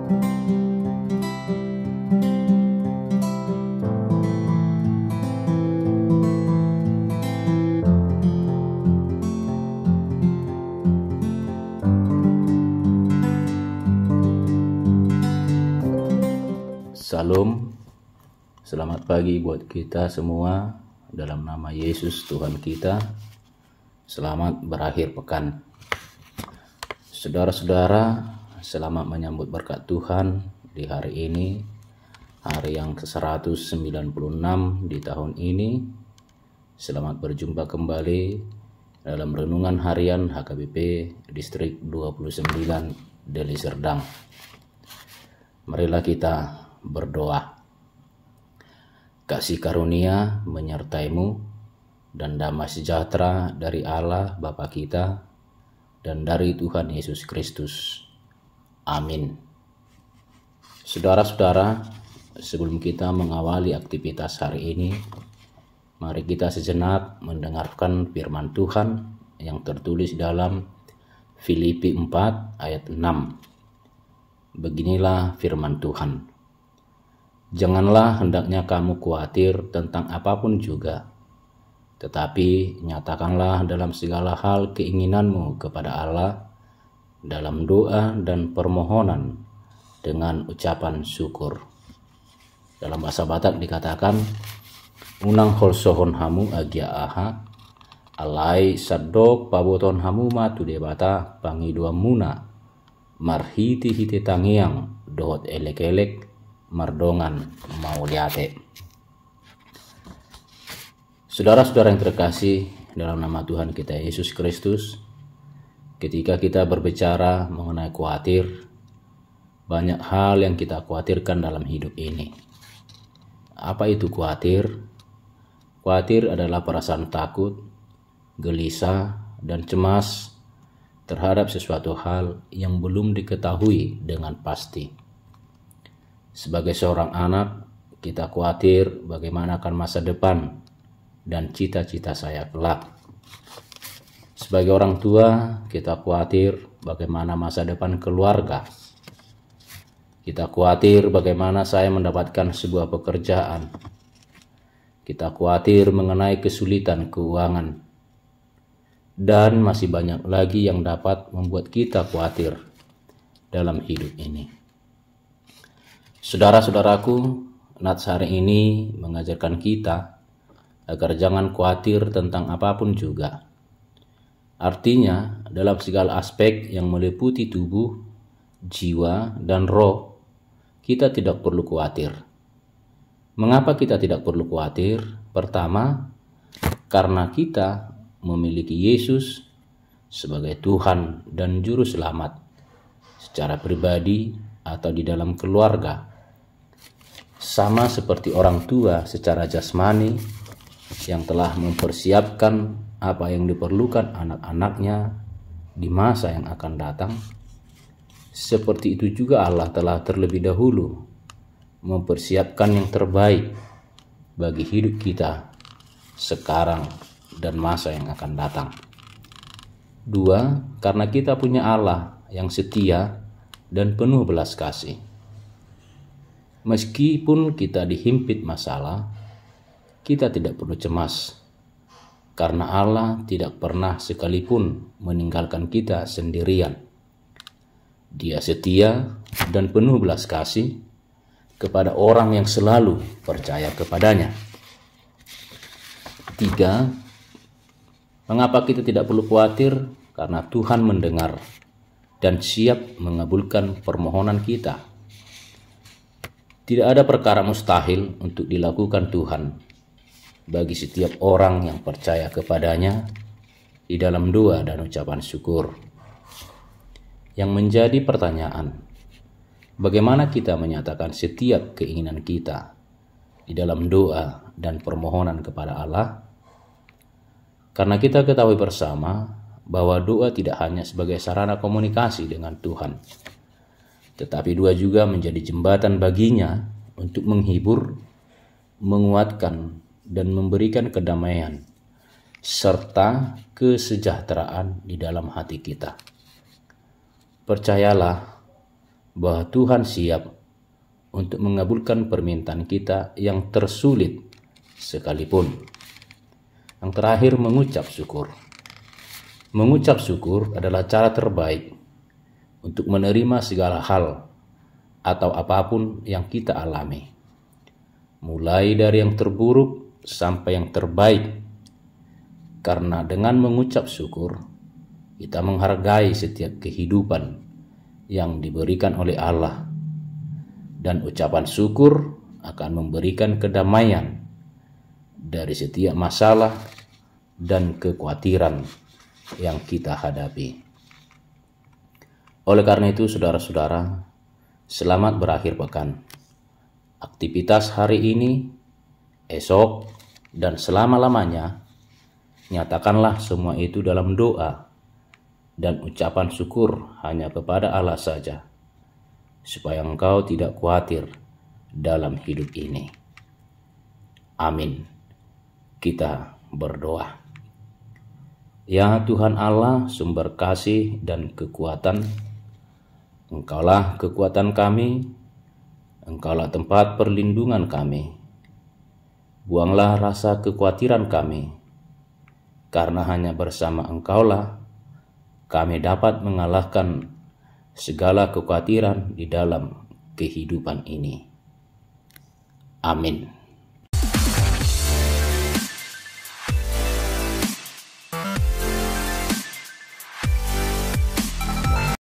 Salam, selamat pagi buat kita semua. Dalam nama Yesus Tuhan kita, selamat berakhir pekan. Saudara-saudara, selamat menyambut berkat Tuhan di hari ini, hari yang ke-196 di tahun ini. Selamat berjumpa kembali dalam renungan harian HKBP Distrik 29 Deli Serdang. Marilah kita berdoa. Kasih karunia menyertaimu dan damai sejahtera dari Allah Bapa kita dan dari Tuhan Yesus Kristus. Amin. Saudara-saudara, sebelum kita mengawali aktivitas hari ini, mari kita sejenak mendengarkan firman Tuhan yang tertulis dalam Filipi 4 ayat 6. Beginilah firman Tuhan. Janganlah hendaknya kamu khawatir tentang apapun juga, tetapi nyatakanlah dalam segala hal keinginanmu kepada Allah dalam doa dan permohonan dengan ucapan syukur. Dalam bahasa Batak dikatakan, unang holsohon hamu agia aha, alai sadok paboton hamu matu debata pangidua muna, marhiti hiti tangiang dohot elek-elek, mardongan mau liate. Saudara-saudara yang terkasih dalam nama Tuhan kita Yesus Kristus, ketika kita berbicara mengenai khawatir, banyak hal yang kita khawatirkan dalam hidup ini. Apa itu khawatir? Khawatir adalah perasaan takut, gelisah, dan cemas terhadap sesuatu hal yang belum diketahui dengan pasti. Sebagai seorang anak, kita khawatir bagaimana akan masa depan dan cita-cita saya kelak. Sebagai orang tua, kita khawatir bagaimana masa depan keluarga. Kita khawatir bagaimana saya mendapatkan sebuah pekerjaan. Kita khawatir mengenai kesulitan keuangan. Dan masih banyak lagi yang dapat membuat kita khawatir dalam hidup ini. Saudara-saudaraku, nats hari ini mengajarkan kita agar jangan khawatir tentang apapun juga. Artinya, dalam segala aspek yang meliputi tubuh, jiwa, dan roh, kita tidak perlu khawatir. Mengapa kita tidak perlu khawatir? Pertama, karena kita memiliki Yesus sebagai Tuhan dan Juru Selamat secara pribadi atau di dalam keluarga. Sama seperti orang tua secara jasmani yang telah mempersiapkan apa yang diperlukan anak-anaknya di masa yang akan datang, seperti itu juga Allah telah terlebih dahulu mempersiapkan yang terbaik bagi hidup kita sekarang dan masa yang akan datang. Dua, karena kita punya Allah yang setia dan penuh belas kasih. Meskipun kita dihimpit masalah, kita tidak perlu cemas, karena Allah tidak pernah sekalipun meninggalkan kita sendirian. Dia setia dan penuh belas kasih kepada orang yang selalu percaya kepadanya. Tiga, mengapa kita tidak perlu khawatir? Karena Tuhan mendengar dan siap mengabulkan permohonan kita. Tidak ada perkara mustahil untuk dilakukan Tuhan bagi setiap orang yang percaya kepadanya di dalam doa dan ucapan syukur. Yang menjadi pertanyaan, bagaimana kita menyatakan setiap keinginan kita di dalam doa dan permohonan kepada Allah? Karena kita ketahui bersama bahwa doa tidak hanya sebagai sarana komunikasi dengan Tuhan, tetapi doa juga menjadi jembatan baginya untuk menghibur, menguatkan, dan memberikan kedamaian serta kesejahteraan di dalam hati kita. Percayalah bahwa Tuhan siap untuk mengabulkan permintaan kita yang tersulit sekalipun. Yang terakhir, mengucap syukur. Mengucap syukur adalah cara terbaik untuk menerima segala hal atau apapun yang kita alami, mulai dari yang terburuk sampai yang terbaik. Karena dengan mengucap syukur, kita menghargai setiap kehidupan yang diberikan oleh Allah, dan ucapan syukur akan memberikan kedamaian dari setiap masalah dan kekhawatiran yang kita hadapi. Oleh karena itu, saudara-saudara, selamat berakhir pekan. Aktivitas hari ini, esok, dan selama-lamanya, nyatakanlah semua itu dalam doa dan ucapan syukur hanya kepada Allah saja, supaya engkau tidak khawatir dalam hidup ini. Amin. Kita berdoa. Ya Tuhan Allah, sumber kasih dan kekuatan, Engkaulah kekuatan kami, Engkaulah tempat perlindungan kami. Buanglah rasa kekhawatiran kami, karena hanya bersama Engkaulah kami dapat mengalahkan segala kekhawatiran di dalam kehidupan ini. Amin.